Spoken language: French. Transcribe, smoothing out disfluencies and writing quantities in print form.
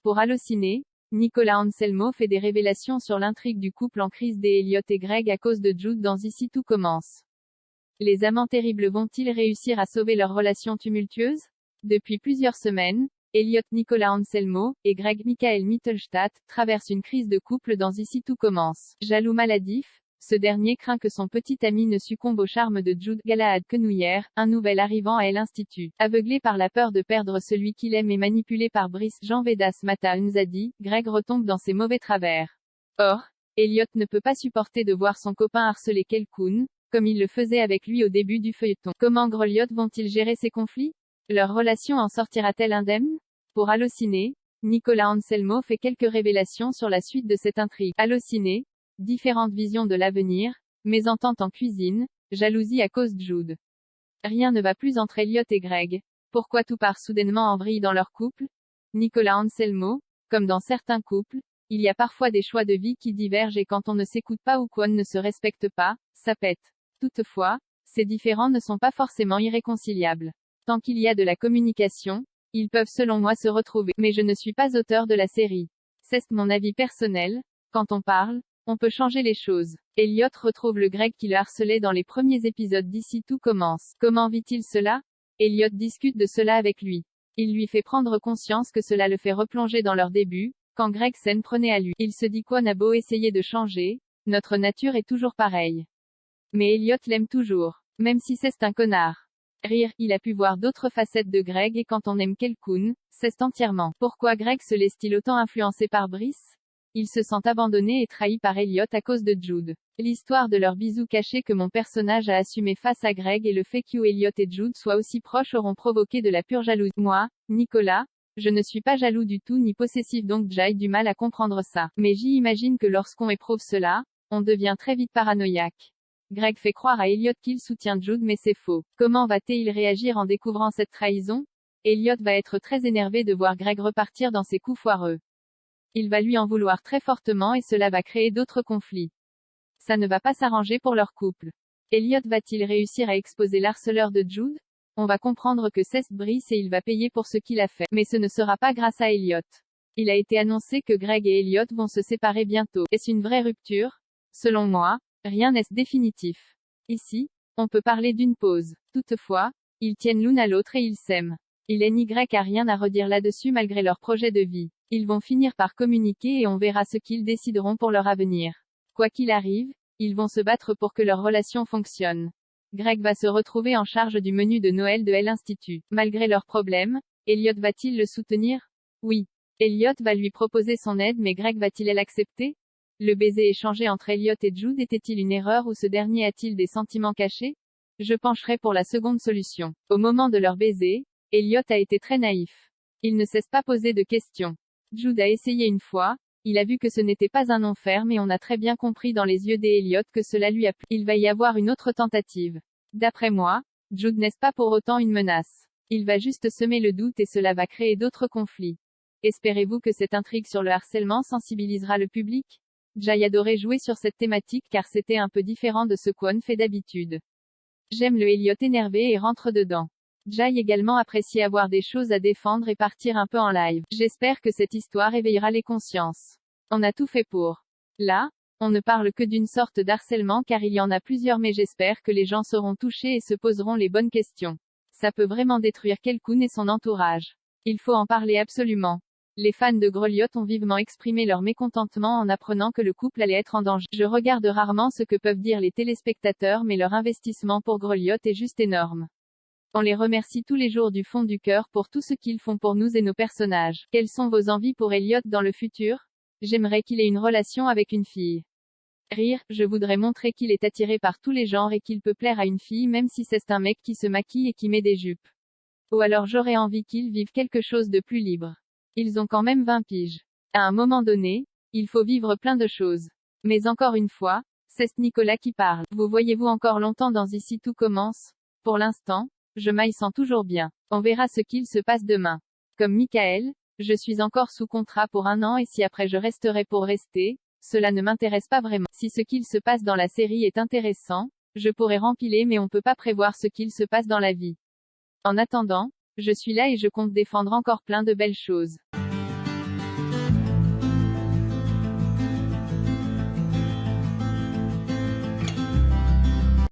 Pour Allociné, Nicolas Anselmo fait des révélations sur l'intrigue du couple en crise d'Elliot et Greg à cause de Jude dans Ici tout commence. Les amants terribles vont-ils réussir à sauver leur relation tumultueuse? Depuis plusieurs semaines, Elliot Nicolas Anselmo et Greg Michael Mittelstadt traversent une crise de couple dans Ici tout commence. Jaloux maladif, ce dernier craint que son petit ami ne succombe au charme de Jude Galahad Quenouillère, un nouvel arrivant à l'Institut. Aveuglé par la peur de perdre celui qu'il aime et manipulé par Brice Jean Vedas Mata Nzadi, Greg retombe dans ses mauvais travers. Or, Elliot ne peut pas supporter de voir son copain harceler quelqu'un, comme il le faisait avec lui au début du feuilleton. Comment Groliot vont-ils gérer ces conflits? Leur relation en sortira-t-elle indemne? Pour Allociné, Nicolas Anselmo fait quelques révélations sur la suite de cette intrigue. Allociné, différentes visions de l'avenir, mésentente en cuisine, jalousie à cause de Jude. Rien ne va plus entre Elliot et Greg. Pourquoi tout part soudainement en vrille dans leur couple? Nicolas Anselmo, comme dans certains couples, il y a parfois des choix de vie qui divergent et quand on ne s'écoute pas ou qu'on ne se respecte pas, ça pète. Toutefois, ces différends ne sont pas forcément irréconciliables. Tant qu'il y a de la communication, ils peuvent selon moi se retrouver. Mais je ne suis pas auteur de la série. C'est mon avis personnel. Quand on parle, on peut changer les choses. Elliot retrouve le Greg qui le harcelait dans les premiers épisodes d'Ici tout commence. Comment vit-il cela? Elliot discute de cela avec lui. Il lui fait prendre conscience que cela le fait replonger dans leur début, quand Greg s'en prenait à lui. Il se dit qu'on a beau essayer de changer, notre nature est toujours pareille. Mais Elliot l'aime toujours. Même si c'est un connard. Rire, il a pu voir d'autres facettes de Greg et quand on aime quelqu'un, c'est entièrement. Pourquoi Greg se laisse-t-il autant influencer par Brice? Il se sent abandonné et trahi par Elliot à cause de Jude. L'histoire de leur bisou caché que mon personnage a assumé face à Greg et le fait que Elliot et Jude soient aussi proches auront provoqué de la pure jalousie. Moi, Nicolas, je ne suis pas jaloux du tout ni possessif donc j'ai du mal à comprendre ça. Mais j'y imagine que lorsqu'on éprouve cela, on devient très vite paranoïaque. Greg fait croire à Elliot qu'il soutient Jude mais c'est faux. Comment va-t-il réagir en découvrant cette trahison? Elliot va être très énervé de voir Greg repartir dans ses coups foireux. Il va lui en vouloir très fortement et cela va créer d'autres conflits. Ça ne va pas s'arranger pour leur couple. Elliot va-t-il réussir à exposer l'harceleur de Jude? On va comprendre que c'est Brice et il va payer pour ce qu'il a fait. Mais ce ne sera pas grâce à Elliot. Il a été annoncé que Greg et Elliot vont se séparer bientôt. Est-ce une vraie rupture? Selon moi, rien n'est définitif. Ici, on peut parler d'une pause. Toutefois, ils tiennent l'un à l'autre et ils s'aiment. Il n'y a rien à redire là-dessus malgré leur projet de vie. Ils vont finir par communiquer et on verra ce qu'ils décideront pour leur avenir. Quoi qu'il arrive, ils vont se battre pour que leur relation fonctionne. Greg va se retrouver en charge du menu de Noël de l'Institut. Malgré leurs problèmes, Elliot va-t-il le soutenir? Oui. Elliot va lui proposer son aide mais Greg va-t-il l'accepter? Le baiser échangé entre Elliot et Jude était-il une erreur ou ce dernier a-t-il des sentiments cachés? Je pencherai pour la seconde solution. Au moment de leur baiser, Elliot a été très naïf. Il ne cesse pas poser de questions. Jude a essayé une fois, il a vu que ce n'était pas un non ferme et on a très bien compris dans les yeux d'Elliot que cela lui a plu. Il va y avoir une autre tentative. D'après moi, Jude n'est pas pour autant une menace. Il va juste semer le doute et cela va créer d'autres conflits. Espérez-vous que cette intrigue sur le harcèlement sensibilisera le public? J'ai adoré jouer sur cette thématique car c'était un peu différent de ce qu'on fait d'habitude. J'aime le Elliot énervé et rentre dedans. J'ai également apprécié avoir des choses à défendre et partir un peu en live. J'espère que cette histoire éveillera les consciences. On a tout fait pour. Là, on ne parle que d'une sorte d'harcèlement car il y en a plusieurs mais j'espère que les gens seront touchés et se poseront les bonnes questions. Ça peut vraiment détruire quelqu'un et son entourage. Il faut en parler absolument. Les fans de Groliot ont vivement exprimé leur mécontentement en apprenant que le couple allait être en danger. Je regarde rarement ce que peuvent dire les téléspectateurs mais leur investissement pour Groliot est juste énorme. On les remercie tous les jours du fond du cœur pour tout ce qu'ils font pour nous et nos personnages. Quelles sont vos envies pour Elliot dans le futur? J'aimerais qu'il ait une relation avec une fille. Rire, je voudrais montrer qu'il est attiré par tous les genres et qu'il peut plaire à une fille même si c'est un mec qui se maquille et qui met des jupes. Ou alors j'aurais envie qu'ils vivent quelque chose de plus libre. Ils ont quand même 20 piges. À un moment donné, il faut vivre plein de choses. Mais encore une fois, c'est Nicolas qui parle. Vous voyez-vous encore longtemps dans Ici tout commence? Pour l'instant, je m'y sens toujours bien. On verra ce qu'il se passe demain. Comme Michael, je suis encore sous contrat pour 1 an et si après je resterai pour rester, cela ne m'intéresse pas vraiment. Si ce qu'il se passe dans la série est intéressant, je pourrais rempiler mais on peut pas prévoir ce qu'il se passe dans la vie. En attendant, je suis là et je compte défendre encore plein de belles choses.